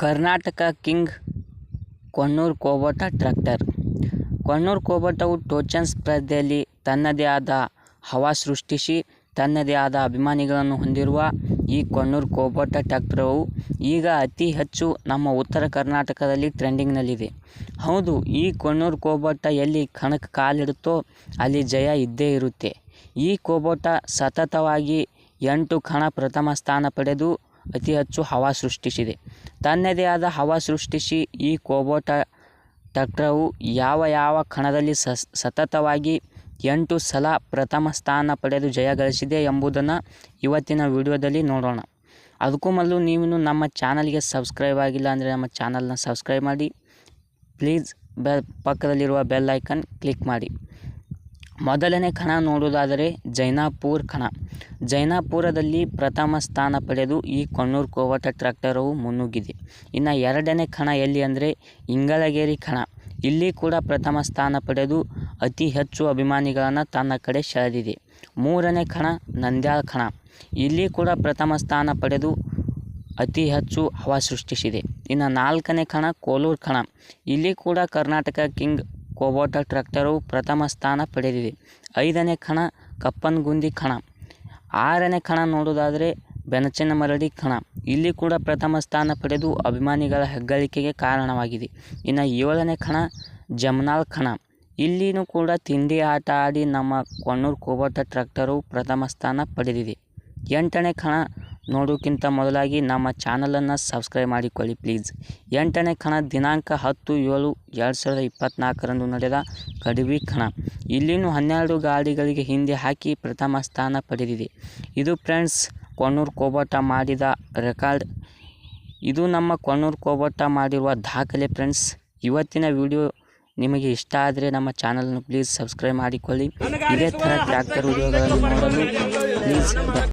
Karnataka king Konnur ಕೋಬೋಟ tractor. Konnur ಕೋಬೋಟವು ಟೋಚನ್ ಸ್ಪರ್ಧೆಯಲ್ಲಿ ತನ್ನದೇ ಆದ ಹವಾ ಸೃಷ್ಟಿಸಿ ತನ್ನದೇ ಆದ ಅಭಿಮಾನಿಗಳನ್ನು ಹೊಂದಿರುವ ಈ ಕೊಣ್ಣೂರು ಕೋಬೋಟ ಟ್ರ್ಯಾಕ್ಟರವು ಈಗ ಅತಿ ಹೆಚ್ಚು ನಮ್ಮ ಉತ್ತರ ಕರ್ನಾಟಕದಲ್ಲಿ ಟ್ರೆಂಡಿಂಗ್ನಲ್ಲಿದೆ. ಹೌದು, ಈ ಕೊಣ್ಣೂರು ಕೋಬೋಟ ಎಲ್ಲಿ ಕಣಕ್ಕೆ ಕಾಲಿಡುತ್ತೋ ಅಲ್ಲಿ ಜಯ ಇದ್ದೇ ಇರುತ್ತೆ. ಈ ಕೋಬೋಟ ಸತತವಾಗಿ 8 ಕಣ ಪ್ರಥಮ ಸ್ಥಾನ ಪಡೆದು ಅತಿ ಹೆಚ್ಚು ಹವಾ ಸೃಷ್ಟಿಸಿದೆ. ತನ್ನದೇ ಆದ ಹವಾ ಸೃಷ್ಟಿಸಿ ಈ ಕೋಬೋಟ ಟ್ರ್ಯಾಕ್ಟರವು ಯಾವ ಕಣದಲ್ಲಿ ಸತತವಾಗಿ 8 ಸಲ ಪ್ರಥಮ ಸ್ಥಾನ ಪಡೆದು ಜಯ ಗಳಿಸಿದೆ ಎಂಬುದನ್ನು ಇವತ್ತಿನ ವಿಡಿಯೋದಲ್ಲಿ ನೋಡೋಣ. ಅದಕ್ಕೂ ಮೊದಲು ನೀವು ನಮ್ಮ ಚಾನಲ್ಗೆ ಸಬ್ಸ್ಕ್ರೈಬ್ ಆಗಿಲ್ಲ ಅಂದರೆ ನಮ್ಮ ಚಾನಲ್ನ ಸಬ್ಸ್ಕ್ರೈಬ್ ಮಾಡಿ. ಪ್ಲೀಸ್ ಪಕ್ಕದಲ್ಲಿರುವ ಬೆಲ್ ಐಕನ್ ಕ್ಲಿಕ್ ಮಾಡಿ. ಮೊದಲನೇ ಕಣ ನೋಡುವುದಾದರೆ ಜೈನಾಪುರ ಕಣ. ಜೈನಾಪುರದಲ್ಲಿ ಪ್ರಥಮ ಸ್ಥಾನ ಪಡೆದು ಈ ಕೊಣ್ಣೂರು ಕೋಬೋಟ ಟ್ರ್ಯಾಕ್ಟರವು ಮುನ್ನುಗ್ಗಿದೆ. ಇನ್ನು ಎರಡನೇ ಕಣ ಎಲ್ಲಿ ಅಂದರೆ ಇಂಗಳಗೇರಿ ಕಣ. ಇಲ್ಲಿ ಕೂಡ ಪ್ರಥಮ ಸ್ಥಾನ ಪಡೆದು ಅತಿ ಹೆಚ್ಚು ಅಭಿಮಾನಿಗಳನ್ನು ತನ್ನ ಕಡೆ ಸೆಳೆದಿದೆ. ಮೂರನೇ ಕಣ ನಂದ್ಯಾಲ ಕಣ. ಇಲ್ಲಿ ಕೂಡ ಪ್ರಥಮ ಸ್ಥಾನ ಪಡೆದು ಅತಿ ಹೆಚ್ಚು ಹವಾ ಸೃಷ್ಟಿಸಿದೆ. ಇನ್ನು ನಾಲ್ಕನೇ ಕಣ ಕೋಲೂರು ಕಣ. ಇಲ್ಲಿ ಕೂಡ ಕರ್ನಾಟಕ ಕಿಂಗ್ ಕೋಬೋಟ ಟ್ರ್ಯಾಕ್ಟರವು ಪ್ರಥಮ ಸ್ಥಾನ ಪಡೆದಿದೆ. ಐದನೇ ಕಣ ಕಪ್ಪನಗುಂದಿ ಕಣ. ಆರನೇ ಕಣ ನೋಡೋದಾದರೆ ಬೆನಚನಮರಡಿ ಕಣ. ಇಲ್ಲಿ ಕೂಡ ಪ್ರಥಮ ಸ್ಥಾನ ಪಡೆದು ಅಭಿಮಾನಿಗಳ ಹೆಗ್ಗಳಿಕೆಗೆ ಕಾರಣವಾಗಿದೆ. ಇನ್ನು ಏಳನೇ ಕಣ ಜಮನಾಳ ಕಣ. ಇಲ್ಲಿನೂ ಕೂಡ ತಿಂಡಿ ಆಟ ಆಡಿ ನಮ್ಮ ಕೊಣ್ಣೂರು ಕೋಬೋಟ ಟ್ರ್ಯಾಕ್ಟರವು ಪ್ರಥಮ ಸ್ಥಾನ ಪಡೆದಿದೆ. ಎಂಟನೇ ಕಣ ನೋಡೋಕ್ಕಿಂತ ಮೊದಲಾಗಿ ನಮ್ಮ ಚಾನಲನ್ನು ಸಬ್ಸ್ಕ್ರೈಬ್ ಮಾಡಿಕೊಳ್ಳಿ ಪ್ಲೀಸ್. ಎಂಟನೇ ಕಣ ದಿನಾಂಕ 10/7/2024 ನಡೆದ ಕಡವಿ ಕಣ. ಇಲ್ಲಿನೂ 12 ಗಾಡಿಗಳಿಗೆ ಹಿಂದೆ ಹಾಕಿ ಪ್ರಥಮ ಸ್ಥಾನ ಪಡೆದಿದೆ. ಇದು ಫ್ರೆಂಡ್ಸ್ ಕೊಣ್ಣೂರು ಕೋಬೋಟ ಮಾಡಿದ ರೆಕಾರ್ಡ್. ಇದು ನಮ್ಮ ಕೊಣ್ಣೂರು ಕೋಬೋಟ ಮಾಡಿರುವ ದಾಖಲೆ ಫ್ರೆಂಡ್ಸ್. ಇವತ್ತಿನ ವಿಡಿಯೋ ನಿಮಗೆ ಇಷ್ಟ ಆದರೆ ನಮ್ಮ ಚಾನಲನ್ನು ಪ್ಲೀಸ್ ಸಬ್ಸ್ಕ್ರೈಬ್ ಮಾಡಿಕೊಳ್ಳಿ. ಇದೇ ಥರ ಟ್ರ್ಯಾಕ್ಟರ್ ವಿಡಿಯೋಗಳನ್ನು ನೋಡಲು ಪ್ಲೀಸ್